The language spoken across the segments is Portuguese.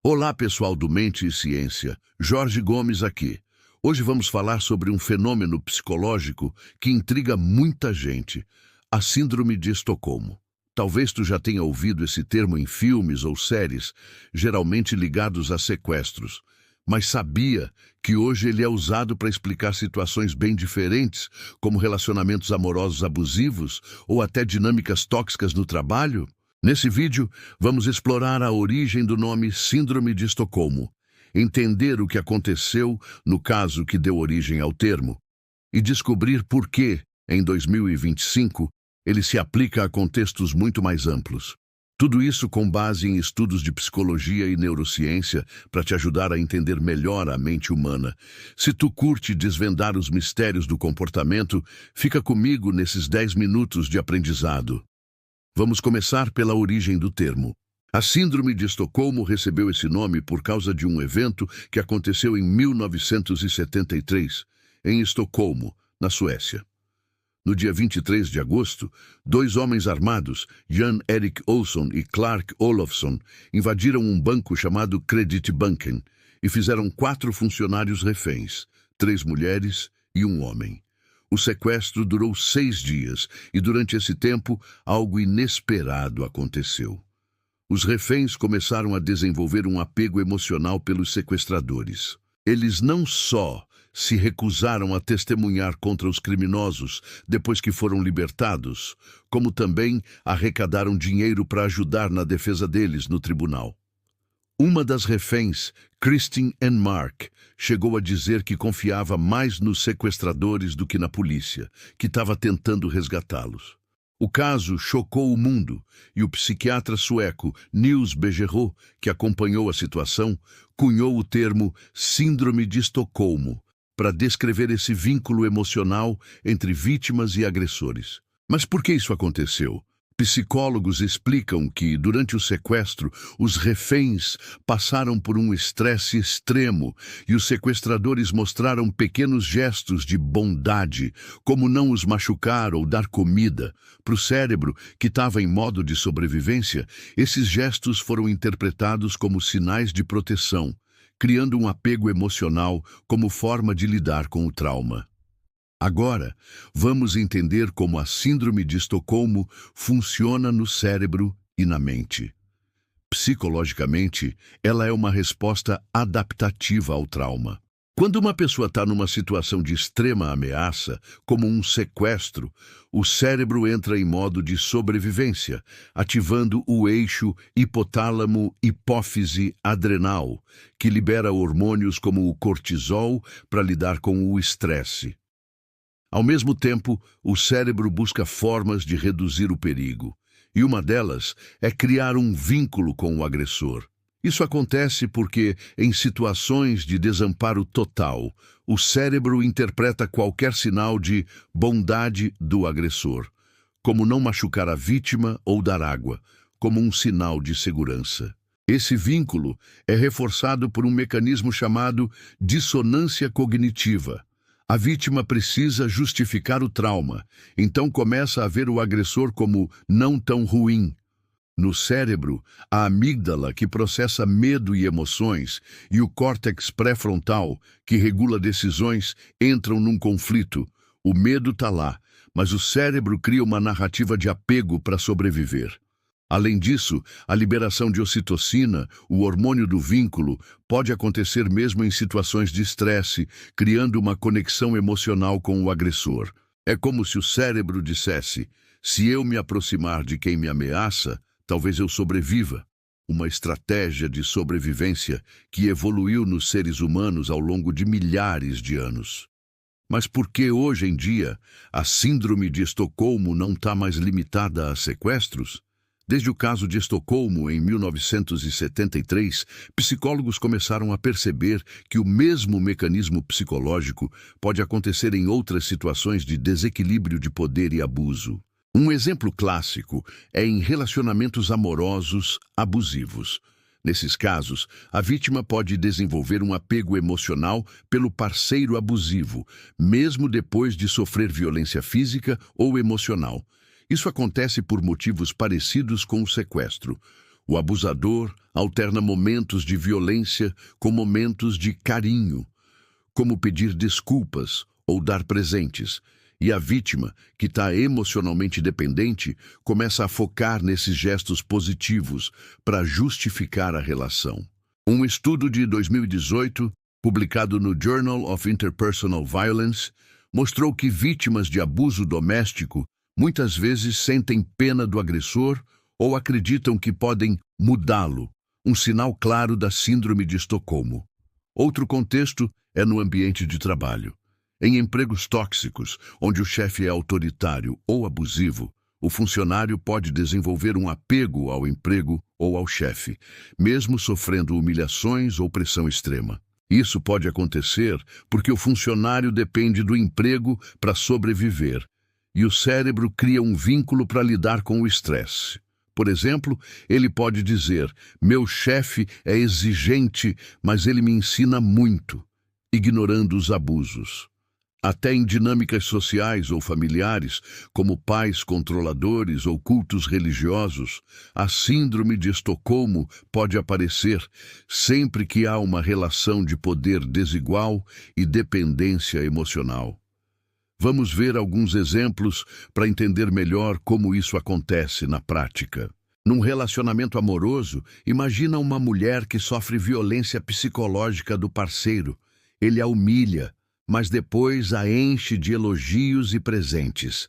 Olá, pessoal do Mente e Ciência. Jorge Gomes aqui. Hoje vamos falar sobre um fenômeno psicológico que intriga muita gente, a Síndrome de Estocolmo. Talvez tu já tenha ouvido esse termo em filmes ou séries, geralmente ligados a sequestros. Mas sabia que hoje ele é usado para explicar situações bem diferentes, como relacionamentos amorosos abusivos ou até dinâmicas tóxicas no trabalho? Nesse vídeo, vamos explorar a origem do nome Síndrome de Estocolmo, entender o que aconteceu no caso que deu origem ao termo e descobrir por que, em 2025, ele se aplica a contextos muito mais amplos. Tudo isso com base em estudos de psicologia e neurociência para te ajudar a entender melhor a mente humana. Se tu curte desvendar os mistérios do comportamento, fica comigo nesses 10 minutos de aprendizado. Vamos começar pela origem do termo. A Síndrome de Estocolmo recebeu esse nome por causa de um evento que aconteceu em 1973, em Estocolmo, na Suécia. No dia 23 de agosto, dois homens armados, Jan Erik Olsson e Clark Olofsson, invadiram um banco chamado Kreditbanken e fizeram 4 funcionários reféns, 3 mulheres e um homem. O sequestro durou 6 dias e, durante esse tempo, algo inesperado aconteceu. Os reféns começaram a desenvolver um apego emocional pelos sequestradores. Eles não só se recusaram a testemunhar contra os criminosos depois que foram libertados, como também arrecadaram dinheiro para ajudar na defesa deles no tribunal. Uma das reféns, Christine Ann Mark, chegou a dizer que confiava mais nos sequestradores do que na polícia, que estava tentando resgatá-los. O caso chocou o mundo e o psiquiatra sueco Nils Bejerot, que acompanhou a situação, cunhou o termo Síndrome de Estocolmo para descrever esse vínculo emocional entre vítimas e agressores. Mas por que isso aconteceu? Psicólogos explicam que, durante o sequestro, os reféns passaram por um estresse extremo e os sequestradores mostraram pequenos gestos de bondade, como não os machucar ou dar comida. Para o cérebro, que estava em modo de sobrevivência, esses gestos foram interpretados como sinais de proteção, criando um apego emocional como forma de lidar com o trauma. Agora, vamos entender como a Síndrome de Estocolmo funciona no cérebro e na mente. Psicologicamente, ela é uma resposta adaptativa ao trauma. Quando uma pessoa está numa situação de extrema ameaça, como um sequestro, o cérebro entra em modo de sobrevivência, ativando o eixo hipotálamo-hipófise adrenal, que libera hormônios como o cortisol para lidar com o estresse. Ao mesmo tempo, o cérebro busca formas de reduzir o perigo, e uma delas é criar um vínculo com o agressor. Isso acontece porque, em situações de desamparo total, o cérebro interpreta qualquer sinal de bondade do agressor, como não machucar a vítima ou dar água, como um sinal de segurança. Esse vínculo é reforçado por um mecanismo chamado dissonância cognitiva. A vítima precisa justificar o trauma, então começa a ver o agressor como não tão ruim. No cérebro, a amígdala, que processa medo e emoções, e o córtex pré-frontal, que regula decisões, entram num conflito. O medo está lá, mas o cérebro cria uma narrativa de apego para sobreviver. Além disso, a liberação de ocitocina, o hormônio do vínculo, pode acontecer mesmo em situações de estresse, criando uma conexão emocional com o agressor. É como se o cérebro dissesse: se eu me aproximar de quem me ameaça, talvez eu sobreviva. Uma estratégia de sobrevivência que evoluiu nos seres humanos ao longo de milhares de anos. Mas por que hoje em dia a Síndrome de Estocolmo não está mais limitada a sequestros? Desde o caso de Estocolmo, em 1973, psicólogos começaram a perceber que o mesmo mecanismo psicológico pode acontecer em outras situações de desequilíbrio de poder e abuso. Um exemplo clássico é em relacionamentos amorosos abusivos. Nesses casos, a vítima pode desenvolver um apego emocional pelo parceiro abusivo, mesmo depois de sofrer violência física ou emocional. Isso acontece por motivos parecidos com o sequestro. O abusador alterna momentos de violência com momentos de carinho, como pedir desculpas ou dar presentes. E a vítima, que está emocionalmente dependente, começa a focar nesses gestos positivos para justificar a relação. Um estudo de 2018, publicado no Journal of Interpersonal Violence, mostrou que vítimas de abuso doméstico muitas vezes sentem pena do agressor ou acreditam que podem mudá-lo, um sinal claro da Síndrome de Estocolmo. Outro contexto é no ambiente de trabalho. Em empregos tóxicos, onde o chefe é autoritário ou abusivo, o funcionário pode desenvolver um apego ao emprego ou ao chefe, mesmo sofrendo humilhações ou pressão extrema. Isso pode acontecer porque o funcionário depende do emprego para sobreviver, e o cérebro cria um vínculo para lidar com o estresse. Por exemplo, ele pode dizer: meu chefe é exigente, mas ele me ensina muito, ignorando os abusos. Até em dinâmicas sociais ou familiares, como pais controladores ou cultos religiosos, a Síndrome de Estocolmo pode aparecer sempre que há uma relação de poder desigual e dependência emocional. Vamos ver alguns exemplos para entender melhor como isso acontece na prática. Num relacionamento amoroso, imagina uma mulher que sofre violência psicológica do parceiro. Ele a humilha, mas depois a enche de elogios e presentes.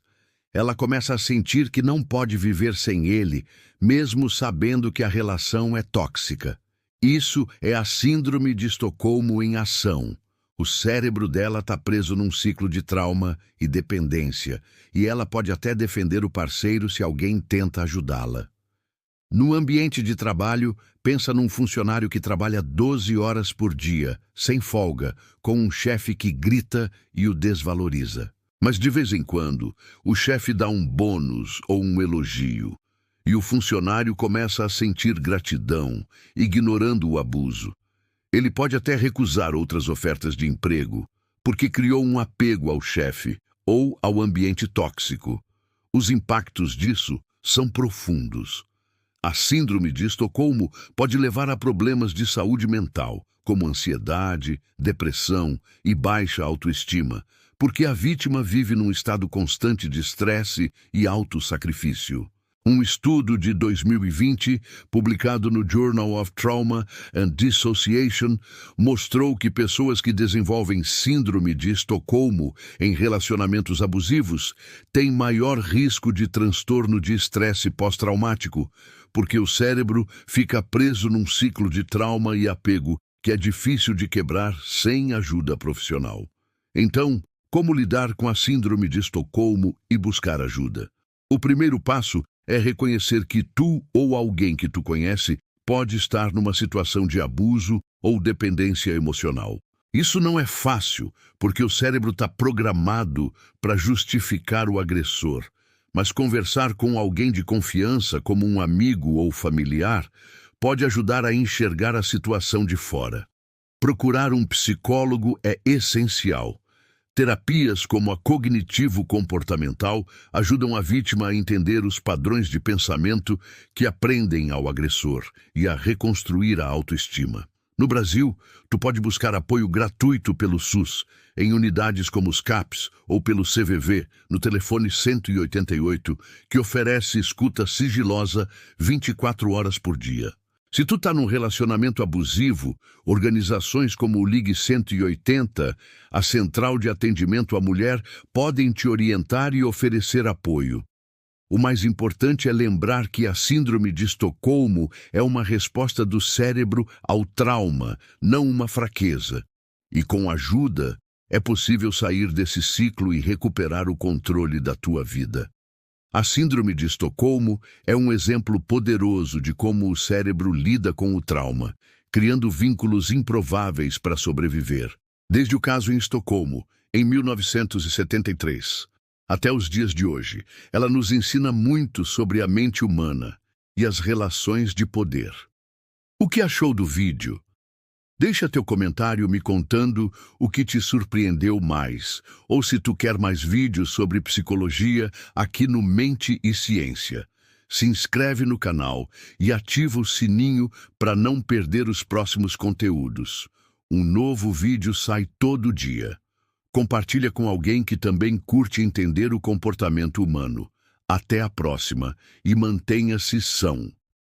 Ela começa a sentir que não pode viver sem ele, mesmo sabendo que a relação é tóxica. Isso é a Síndrome de Estocolmo em ação. O cérebro dela está preso num ciclo de trauma e dependência, e ela pode até defender o parceiro se alguém tenta ajudá-la. No ambiente de trabalho, pensa num funcionário que trabalha 12 horas por dia, sem folga, com um chefe que grita e o desvaloriza. Mas de vez em quando, o chefe dá um bônus ou um elogio, e o funcionário começa a sentir gratidão, ignorando o abuso. Ele pode até recusar outras ofertas de emprego, porque criou um apego ao chefe ou ao ambiente tóxico. Os impactos disso são profundos. A Síndrome de Estocolmo pode levar a problemas de saúde mental, como ansiedade, depressão e baixa autoestima, porque a vítima vive num estado constante de estresse e autossacrifício. Um estudo de 2020, publicado no Journal of Trauma and Dissociation, mostrou que pessoas que desenvolvem Síndrome de Estocolmo em relacionamentos abusivos têm maior risco de transtorno de estresse pós-traumático, porque o cérebro fica preso num ciclo de trauma e apego que é difícil de quebrar sem ajuda profissional. Então, como lidar com a Síndrome de Estocolmo e buscar ajuda? O primeiro passo é reconhecer que tu ou alguém que tu conhece pode estar numa situação de abuso ou dependência emocional. Isso não é fácil, porque o cérebro está programado para justificar o agressor. Mas conversar com alguém de confiança, como um amigo ou familiar, pode ajudar a enxergar a situação de fora. Procurar um psicólogo é essencial. Terapias como a cognitivo-comportamental ajudam a vítima a entender os padrões de pensamento que aprendem ao agressor e a reconstruir a autoestima. No Brasil, tu pode buscar apoio gratuito pelo SUS, em unidades como os CAPs ou pelo CVV, no telefone 188, que oferece escuta sigilosa 24 horas por dia. Se tu está num relacionamento abusivo, organizações como o Ligue 180, a Central de Atendimento à Mulher, podem te orientar e oferecer apoio. O mais importante é lembrar que a Síndrome de Estocolmo é uma resposta do cérebro ao trauma, não uma fraqueza. E com ajuda, é possível sair desse ciclo e recuperar o controle da tua vida. A Síndrome de Estocolmo é um exemplo poderoso de como o cérebro lida com o trauma, criando vínculos improváveis para sobreviver. Desde o caso em Estocolmo, em 1973, até os dias de hoje, ela nos ensina muito sobre a mente humana e as relações de poder. O que achou do vídeo? Deixa teu comentário me contando o que te surpreendeu mais, ou se tu quer mais vídeos sobre psicologia aqui no Mente e Ciência. se inscreve no canal e ativa o sininho para não perder os próximos conteúdos. Um novo vídeo sai todo dia. Compartilha com alguém que também curte entender o comportamento humano. Até a próxima e mantenha-se são.